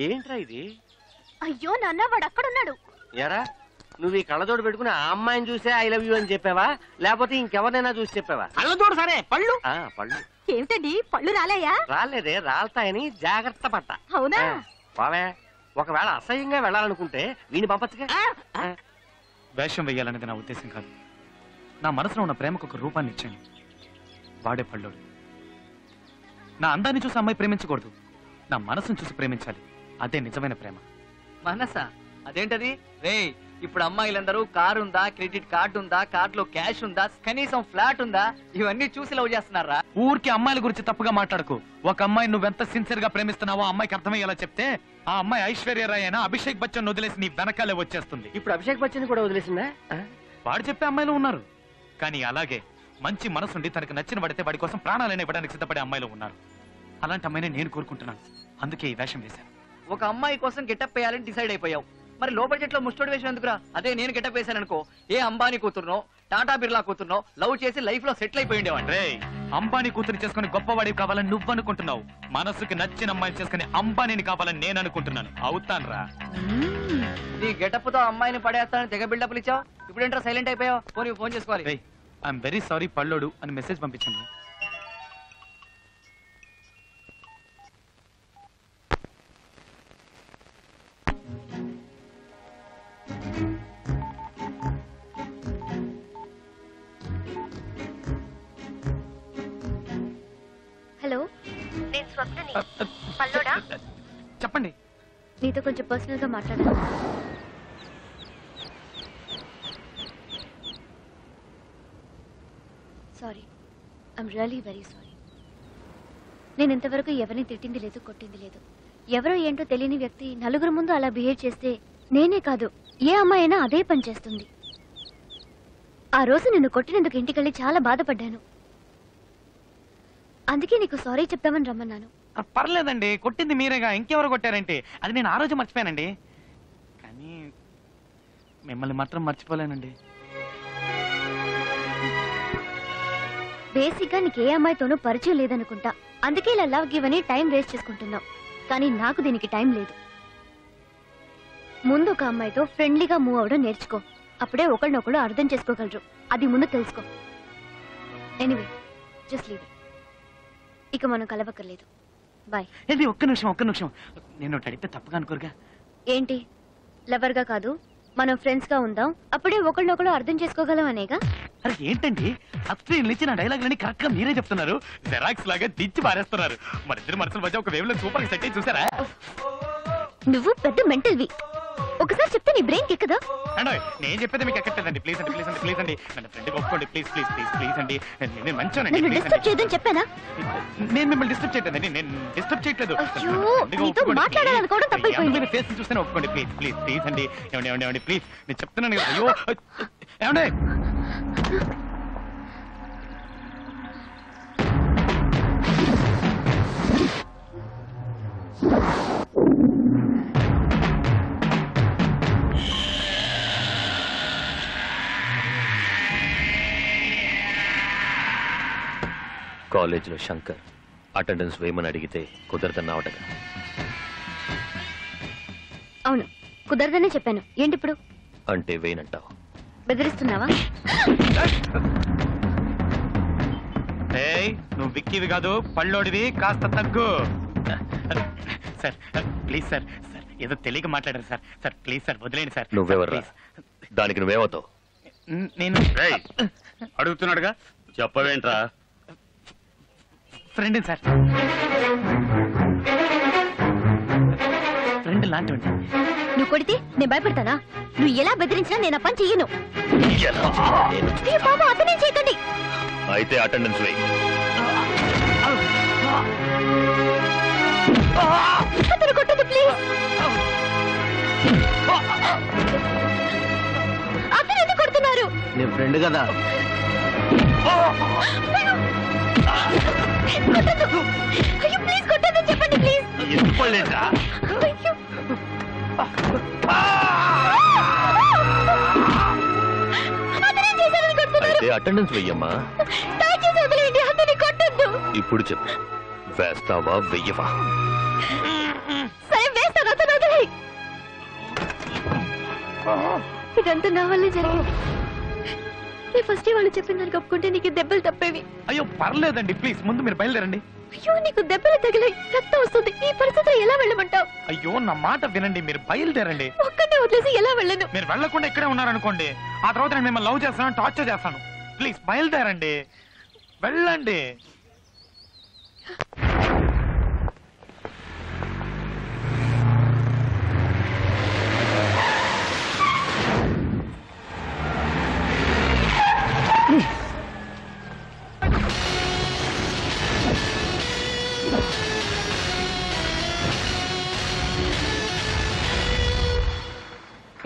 ఏంట్రా ఇది? అయ్యో నాన్న, వాడు అక్కడున్నాడు. ఎరా, నువ్వు ఈ కళ్ళజోడు పెట్టుకుని ఆ అమ్మాయిని చూసే ఐ లవ్ యూ అని చెప్పావా, లేకపోతే ఇంకెవరినైనా చూసి చెప్పావా? కళ్ళజోడు సరే, పళ్ళు పళ్ళు ఏమిటండి, పళ్ళు రాలేయా? రాలేదే, రాలతాయని జాగ్రత్త పట్ట. అవునా? బావే, ఒకవేళ అసహ్యంగా వెళ్ళాలనుకుంటే వీడిని పంపచ్చుగా. వేషం వెయ్యాలనేది నా ఉద్దేశం కాదు. నా మనసులో ఉన్న ప్రేమకు ఒక రూపాన్ని ఇచ్చాను. వాడే పళ్ళోడు. నా అందాన్ని చూసి అమ్మాయి ప్రేమించకూడదు, నా మనసును చూసి ప్రేమించాలి. అదే నిజమైన ప్రేమ. మనసా? అదేంటది రే? ఇప్పుడు అమ్మాయిలందరూ కారు ఉందా, క్రెడిట్ కార్డు ఉందా, కార్డులో క్యాష్ ఉందా, కనీసం ఫ్లాట్ ఉందా, ఇవన్నీ చూసి లవ్ చేస్తున్నారా? ఊరికి అమ్మాయిల గురించి తప్పుగా మాట్లాడకు. ఒక అమ్మాయి నువ్వెంత సిన్సియర్ గా ప్రేమిస్తున్నావో అమ్మాయికి అర్థమయ్యేలా చెప్తే ఆ అమ్మాయి ఐశ్వర్యరాయ్ అయినా అభిషేక్ బచ్చన్ వదిలేసి నీ వెనకాలే వచ్చేస్తుంది. ఇప్పుడు అభిషేక్ బచ్చన్ కూడా వదిలేసిందా? వాడు చెప్పే అమ్మాయిలు ఉన్నారు, కానీ అలాగే మంచి మనసుండి తనకు నచ్చిన పడితే వాడి కోసం ప్రాణాలైనా ఇవ్వడానికి సిద్ధపడే అమ్మాయిలు ఉన్నారు. అలాంటి అమ్మాయిని నేను కోరుకుంటున్నాను. అందుకే ఈ వేషం వేశాను. ఒక అమ్మాయి కోసం గెటప్ వేయాలని డిసైడ్ అయిపోయావు. మరి లో బడ్జెట్ లో ముస్టోడ్ వేషన్ ఎందుకురా? అదే నేను గెటప్ వేశాను అనుకో, ఏ అంబానీ కూతురునో టాటా బిర్లా కూతురునో లవ్ చేసి లైఫ్ లో సెటిల్ అయిపోయి ఉండేవాడి. రే, అంబానీ కూతురు చేసుకుని గొప్పవాడివి కావాలని నువ్వు అనుకుంటున్నావు. మనసుకి నచ్చిన అమ్మాయిని చేసుకుని అంబానీని కావాలని నేను అనుకుంటున్నాను. అవుతాను రా. నీ గెటప్ తో అమ్మాయిని పడేస్తానని తెగ బిల్డప్లు ఇచ్చావు. ఇప్పుడేంట్రా సైలెంట్ అయిపోయావు? ఫోన్ చేసుకోవాలి. ఐఎమ్ వెరీ సారీ పళ్ళోడు అని మెసేజ్ పంపించాను. హలో, నేను స్వప్నని. పల్లోడా? చెప్పండి. నీతో కొంచెం పర్సనల్ గా మాట్లాడాలి. Sorry, I'm really very sorry. నేను ఇంతవరకు ఎవరిని తిట్టింది లేదు, కొట్టింది లేదు. ఎవరో ఏంటో తెలియని వ్యక్తి నలుగురు ముందు అలా బిహేవ్ చేస్తే నేనే కాదు, ఏ అమ్మాయి అయినా అదే పని చేస్తుంది. ఆ రోజు నిన్ను కొట్టినందుకు ఇంటికెళ్ళి చాలా బాధపడ్డాను. అందుకే నీకు సారీ చెప్తామని రమ్మన్నాను. పర్లేదండి, కొట్టింది మీరేగా, ఇంకెవరు కొట్టారంటే అది నేను ఆ రోజు మర్చిపోయానండి. కానీ మిమ్మల్ని మాత్రం మర్చిపోలేనండి. బేసిక్ గా నీకు ఏ అమ్మాయితోనూ పరిచయం లేదనుకుంటా. అందుకే ఇలా లవ్ గివ్ అని టైం వేస్ట్ చేసుకుంటున్నావు. కానీ నాకు దీనికి టైం లేదు. ముందు ఒక అమ్మాయితో ఫ్రెండ్లీగా మూవ్ అవడం నేర్చుకో. అప్పుడే ఒకళ్ళనొకళ్ళు అర్థం చేసుకోగలరు. అది ముందు తెలుసుకో. Anyway, just leave it. ఇక మనం కలవక్కర్లేదు. బాయ్. ఒక్క నిమిషం. నేను అడిగితే తప్పుగా అనుకోరుగా? ఏంటి, లవర్ గా కాదు, మనం ఫ్రెండ్స్ గా ఉందాం. అప్పుడే ఒకళ్ళనొకళ్ళు అర్థం చేసుకోగలం అనేగా. అరే ఏంటండి, అస్క్రీన్ ఇచ్చిన డైలాగులని కరెక్ట్ గా మీరే చెప్తున్నారు. జెరాక్స్ లాగా దిచ్చి పారేస్తున్నారు. మన ఇద్దరు మనసుల మధ్య ఒక వేవ్ లో సూపర్ గా సెట్ అయ్యి చూసారా? నువ్వు పెద్ద మెంటల్వి. ఒకసారి చెప్తే నీ బ్రెయిన్ ఎక్కదా? నేను చెప్పేది మీకు ఎక్కట్లేదండి. ప్లీజ్ అండి, ప్లీజ్ అండి, ప్లీజ్ అండి, నన్ను ఫ్రెండ్ ఒప్పుకోండి. ప్లీజ్ ప్లీజ్ ప్లీజ్ ప్లీజ్ అండి. నేను మంచోనండి. నేను డిస్టర్బ్ చేయదని చెప్పానా? నేను మిమ్మల్ని డిస్టర్బ్ చేయట్లేదండి. నేను డిస్టర్బ్ చేయట్లేదు. నీతో మాట్లాడాలనుకోవడం తప్పైపోయింది. ఫేస్ చూస్తేనే ఒప్పుకోండి. ప్లీజ్ ప్లీజ్ ప్లీజ్ అండి. ఏమండి ప్లీజ్, నేను చెప్తున్నాను కదా. అయ్యో ఏమండి, కాలేజీలో శంకర్ అటెండెన్స్ వేయమని అడిగితే కుదరదన్నావటగా. అవును, కుదరదనే చెప్పాను. ఏంటి ఇప్పుడు? అంటే వేయనంటావు? బెదిరిస్తున్నావా? నువ్వు విక్కివి కాదు, పళ్ళోడివి. కాస్త తగ్గు. సార్ ప్లీజ్ సార్, ఏదో తెలియక మాట్లాడారు సార్. సార్ ప్లీజ్ సార్, వదిలేండి సార్. నువ్వెవర్రా? దానికి నువ్వేమవుతావు? నేను అడుగుతున్నాడుగా, చెప్పవేంట్రా? Friend sir. ఫ్రెండ్ లాంటి. నువ్వు కొడితే నేను భయపడతానా? నువ్వు ఎలా బెదిరించినా నేను ఆ పని చెయ్యను. బాబా, అతనే చేయకండి. అయితే అటెండెన్స్ వేయి. అతను కొట్టదు ప్లీజ్. అతను ఎందుకు కొడుతున్నారు? నేను ఫ్రెండ్ కదా. కొట్టదు. అయ్యో ప్లీజ్ కొట్టదని చెప్పండి ప్లీజ్. ఎందుకోలేదా? అతనే చేశారని కొడుతున్నారు. అయితే అటెండెన్స్ వెయ్యమ్మా. దయచేసి వదిలేయండి, అతన్ని కొట్టద్దు. ఇప్పుడు చెప్పు, వేస్తావా వెయ్యవా? సరే వేస్తాను, ఇదంతా నా వల్లే జరిగింది. నీ ఫస్ట్ వాళ్ళు చెప్పిన దానికి ఒప్పుకుంటే నీకు దెబ్బలు తప్పేవి. అయ్యో పర్లేదండి, ప్లీజ్ ముందు మీరు బయలుదేరండి. అయ్యో నీకు దెబ్బలు తగిలి రక్తం వస్తుంది. ఈ పరిస్థితిలో ఎలా వెళ్ళమంటావు? అయ్యో నా మాట వినండి, మీరు బయలుదేరండి. ఒక్కనే వదిలేసి ఎలా వెళ్ళను? మీరు వెళ్ళకుండా ఇక్కడే ఉన్నారనుకోండి, ఆ తర్వాత నేను మిమ్మల్ని లవ్ చేస్తాను, టార్చర్ చేస్తాను. ప్లీజ్ బయలుదేరండి, వెళ్ళండి.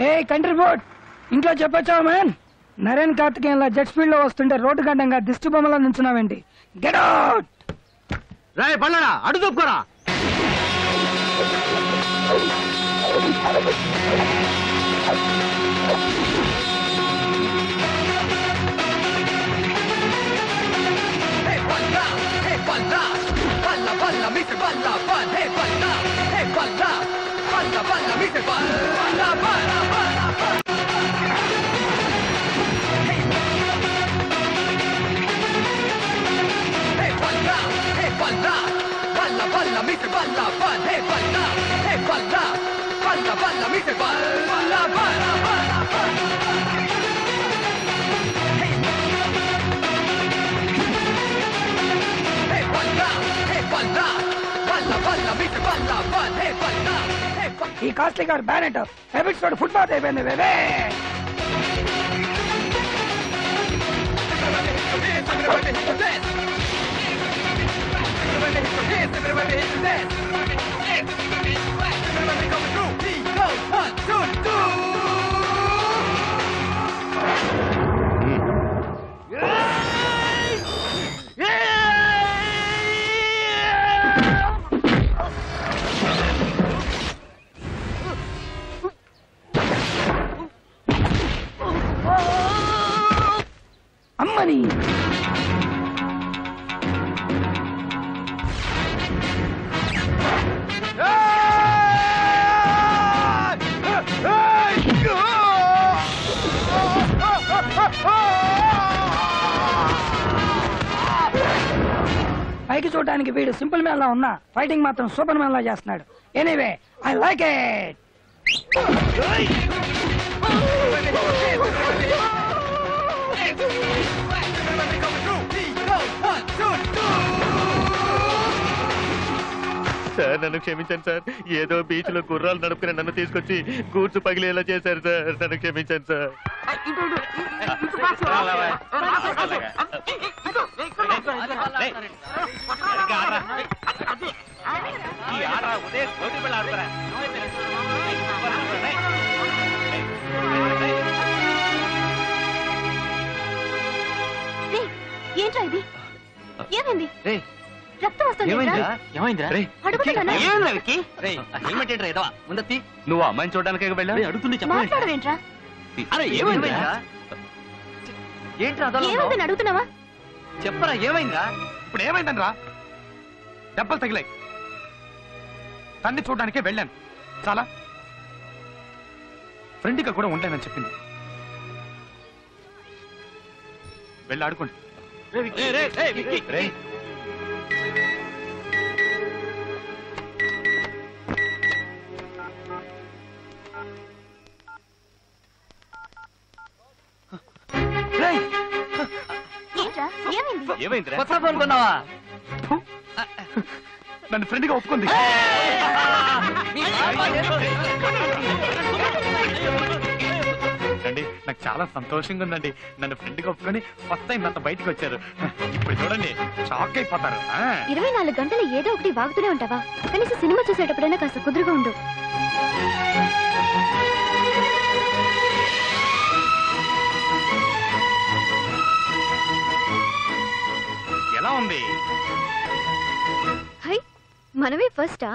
ఏ కంట్రీ బోర్డ్ ఇంట్లో చెప్పొచ్చావా మ్యాన్? నరేన్ కార్తికేయన్లా జెట్ స్పీడ్ లో వస్తుంటే రోడ్డు గడ్డంగా దిష్టి బొమ్మలా నుంచున్నావేంటి? Get out! రాయ్ పల్లడా అడు తప్పుకోరా. ఈ కాస్ట్లీ కార్ బ్యానెట్ హ్యాబిట్స్ తోటి ఫుట్పాత్ అయిపోయింది బేబే. అమ్మని పైకి చూడడానికి వీడు సింపుల్ మ్యాన్ లా ఉన్నా ఫైటింగ్ మాత్రం సూపర్ మ్యాన్ లా చేస్తున్నాడు. Anyway I like it. Sir నన్ను క్షమించండి సార్. ఏదో బీచ్ లో గుర్రాలు నడుపుకుని నన్ను తీసుకొచ్చి గూడ్స్ పగిలేలా చేశారు సార్. నన్ను క్షమించండి సార్. ఏంట్రా ఇది? ఏమైంది? రక్తం వస్తుంది. ఏమైందిరా? అడుగుతున్నానా? ఏమిటేంట్రా ఏదో ముందు నువ్వు అమ్మాయిని చూడడానికి వెళ్ళావు, అడుగుతుంది మాట్లాడవేంట్రా? అరే ఏమైందిరా? ఏంట్రా ఏమైందని అడుగుతున్నావా? చెప్పరా ఏమైందిరా? ఇప్పుడు ఏమైందని రా? దెబ్బలు తగిలాయి, తన్ని చూడడానికే వెళ్ళాను. చాలా ఫ్రెండ్గా కూడా ఉంటానని చెప్పింది. వెళ్ళి ఆడుకోండి. ఏమైంది? కొత్త ఫోన్ కొన్నావా? నన్ను ఫ్రెండ్గా ఒప్పుకుంది. అండి నాకు చాలా సంతోషంగా ఉందండి. నన్ను ఫ్రెండ్గా ఒప్పుకొని ఫస్ట్ టైం అంత బయటకు వచ్చారు. ఇప్పుడు చూడండి షాక్ అయిపోతారు. 24 గంటలు ఏదో ఒకటి వాగుతూనే ఉంటావా? కనీసం సినిమా చూసేటప్పుడైనా కాస్త కుదురుగా ఉండు. ఎలా ఉంది? హై, మనమే ఫస్టా?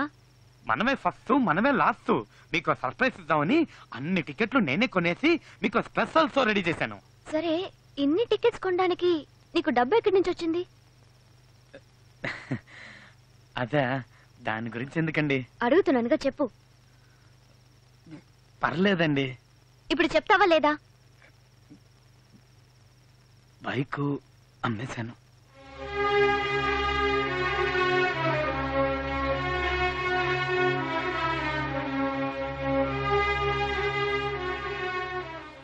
మనమే ఫస్ట్, మనమే లాస్ట్. మీకు సర్ప్రైజ్ ఇద్దామని అన్ని టికెట్లు నేనే కొనేసి మీకు స్పెషల్ షో రెడీ చేశాను. సరే, ఇన్ని టికెట్స్ కొనడానికి నీకు డబ్బు ఎక్కడి నుంచి వచ్చింది? అదే, దాని గురించి ఎందుకండి? అడుగుతున్నానుగా చెప్పు. పర్లేదండి. ఇప్పుడు చెప్తావా లేదా? బైక్ అమ్మేశాను.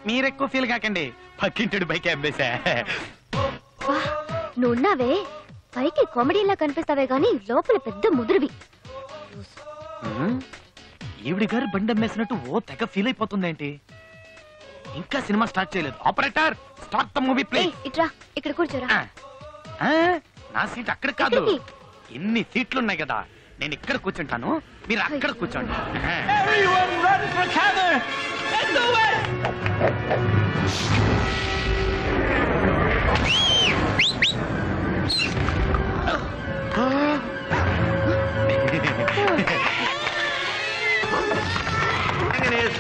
మీరెక్కువ ఫీల్ కాకండి, పక్కింటి బైక్ అమ్మేశా. నువ్వున్నావే, పైకి కామెడీలా కనిపిస్తావే గానీ లోపల పెద్ద ముదురువి. ఈవిడి గారు బండి అమ్మేసినట్టు ఓ తెగ ఫీల్ అయిపోతుందేంటి? ఇంకా సినిమా స్టార్ట్ చేయలేదు. Operator, start the movie please. ఇట్రా, ఇక్కడ కూర్చోరా. నా సీట్ అక్కడ కాదు, ఇన్ని సీట్లు ఉన్నాయి కదా, నేను ఇక్కడ కూర్చుంటాను, మీరు అక్కడ కూర్చోండి.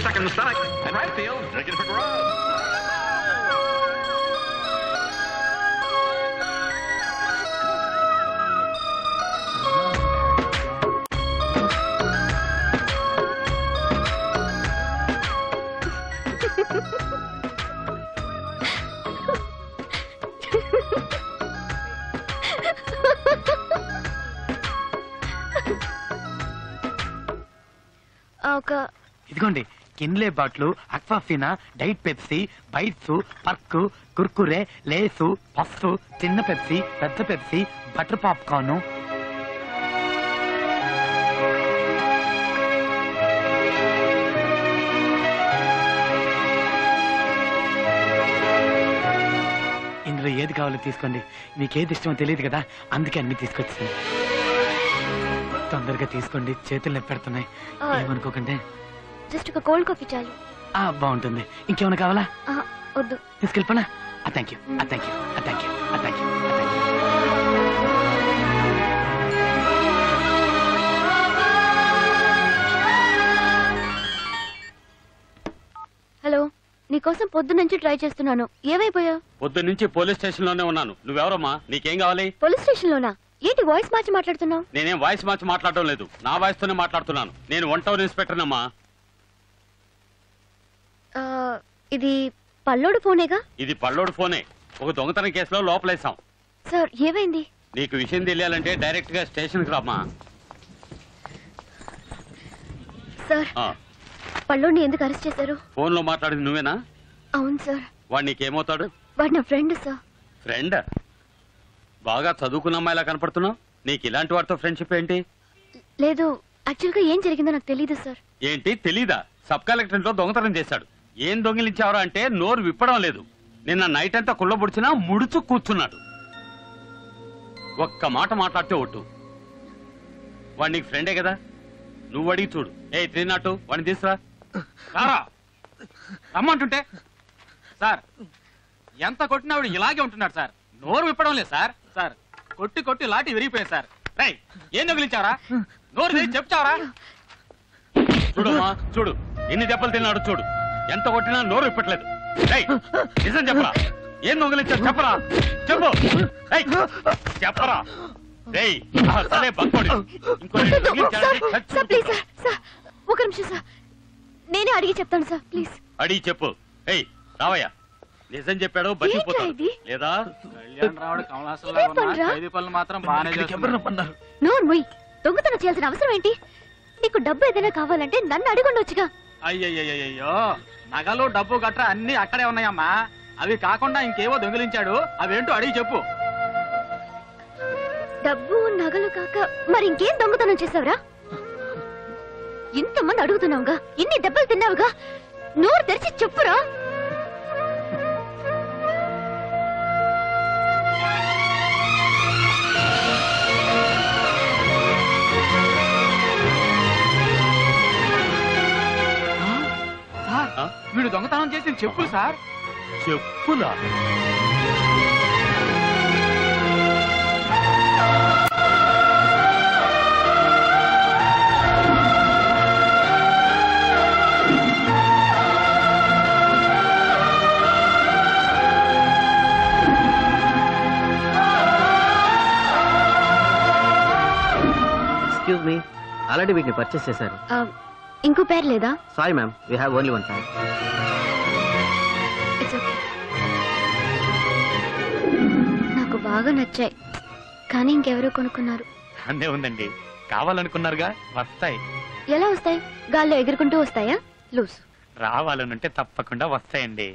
Second stomach and right field looking for grub. ఇదిగోండి, కిన్లే బాట్లు, Aquafina, diet Pepsi, bites, Perk, Kurkure, Lays, puff, చిన్న పెప్సీ, పెద్ద పెప్సీ, బటర్ పాప్కార్న్. ఇందులో ఏది కావాలో తీసుకోండి, మీకేది ఇష్టమో తెలియదు కదా, అందుకే అన్ని తీసుకొచ్చాను. తొందరగా తీసుకోండి, చేతులు నొప్పి పెడుతున్నాయి, ఏమనుకోకండి. జస్ట్ ఒక కోల్డ్ కాఫీ చాలు. బాగుంటుంది. ఇంకేమైనా కావాలా? వద్దు. తీసుకెళ్ళిపోనా? Thank you, thank you, thank you, thank you. Hello, నీకోసం పొద్దు నుంచి ట్రై చేస్తున్నాను. ఏమైపోయా? పొద్దు నుంచి పోలీస్ స్టేషన్ లోనే ఉన్నాను. నువ్వెవరమ్మా? నీకేం కావాలి? పోలీస్ స్టేషన్ లోనా? ఏంటి వాయిస్ మార్చి మాట్లాడుతున్నావు? నేనేం వాయిస్ మార్చి మాట్లాడటం లేదు, నా వాయిస్ తోనే మాట్లాడుతున్నాను. నేను 1 టౌన్ ఇన్స్పెక్టర్ అమ్మా. ఇది పల్లోడు ఫోనేగా? ఇది పల్లోడు ఫోనే. ఒక దొంగతనం కేసులో లోపలేసాం. సార్, ఏమైంది? నీకు విషయం తెలియాలంటే డైరెక్ట్ గా స్టేషన్ కి రామ్మా. సార్, పల్లోడిని ఎందుకు అరెస్ట్ చేశారు? ఫోన్ లో మాట్లాడింది నువ్వేనా? అవును సార్. వాడు నీకేమవుతాడు? వాడు నా ఫ్రెండ్ సార్. ఫ్రెండ్? బాగా చదువుకున్న అమ్మాయిలా కనపడుతున్నావు. నీకు ఇలాంటి వాడితో ఫ్రెండ్షిప్ ఏంటి? లేదు, యాక్చువల్ గా ఏం జరిగిందో నాకు తెలీదు సార్. ఏంటి తెలీదా? సబ్ కలెక్టరేట్ లో దొంగతనం చేశాడు. ఏం దొంగిలించావరా అంటే నోరు విప్పడం లేదు. నిన్న నైట్ అంతా కుళ్ళబొడిచినా ముడుచు కూర్చున్నాడు. ఒక్క మాట మాట్లాడితే ఒట్టు. వాడు నీకు ఫ్రెండే కదా, నువ్వు అడిగి చూడు. 302 వాడిని తీసురా. రమ్మంటుంటే సార్, ఎంత కొట్టినా వాడు ఇలాగే ఉంటున్నాడు సార్, నోరు విప్పడం లేదు సార్. సార్, కొట్టి కొట్టి లాటి విరిగిపోయింది సార్. రై, ఏం దొంగిలించావరా? నోరు తెరిచి చెప్తావరా? చూడమ్మా, చూడు ఎన్ని దెబ్బలు తిన్నాడు చూడు. ఎంత కొట్టినా నోరు విప్పట్లేదు. నిజం చెప్పరా? ఏం దొంగిలించాడు చెప్పరా? చెప్పు. చెప్పరా? సరే బక్కోడి. ఒక నిమిషం సార్, నేనే అడిగి చెప్తాను సార్, ప్లీజ్. అడిగి చెప్పు. రావయ్యా, నిజం చెప్పాడు బతికిపోతాడు లేదా? నోరు ముయ్. దొంగతనం చేయాల్సిన అవసరం ఏంటి? నీకు డబ్బు ఏదైనా కావాలంటే నన్ను అడిగుండొచ్చుగా. అయ్యయ్యో, నగలు డబ్బు గట్రా అన్ని అక్కడే ఉన్నాయమ్మా. అవి కాకుండా ఇంకేవో దొంగిలించాడు, అవేంటో అడిగి చెప్పు. డబ్బు నగలు కాక మరి ఇంకేం దొంగతనం చేసావురా? ఇంతమంది అడుగుతున్నావుగా, ఇన్ని దెబ్బలు తిన్నావుగా, నోరు తెరిచి చెప్పురా. వీడు దొంగతనం చేసిన చెప్పులు సార్. చెప్పులా? ఎక్స్క్యూజ్ మీ, ఆల్రెడీ వీటిని పర్చేస్ చేశారు. ఇంకో పేరు లేదా? Sorry ma'am, we have only 1 time. బాగా నచ్చాయి కానీ ఇంకెవరో కొనుక్కున్నారు. అందే ఉందండి, కావాలనుకున్నారుగా, వస్తాయి. ఎలా వస్తాయి? గాల్లో ఎగురుకుంటూ వస్తాయా? లూస్. రావాలనుంటే తప్పకుండా వస్తాయండి.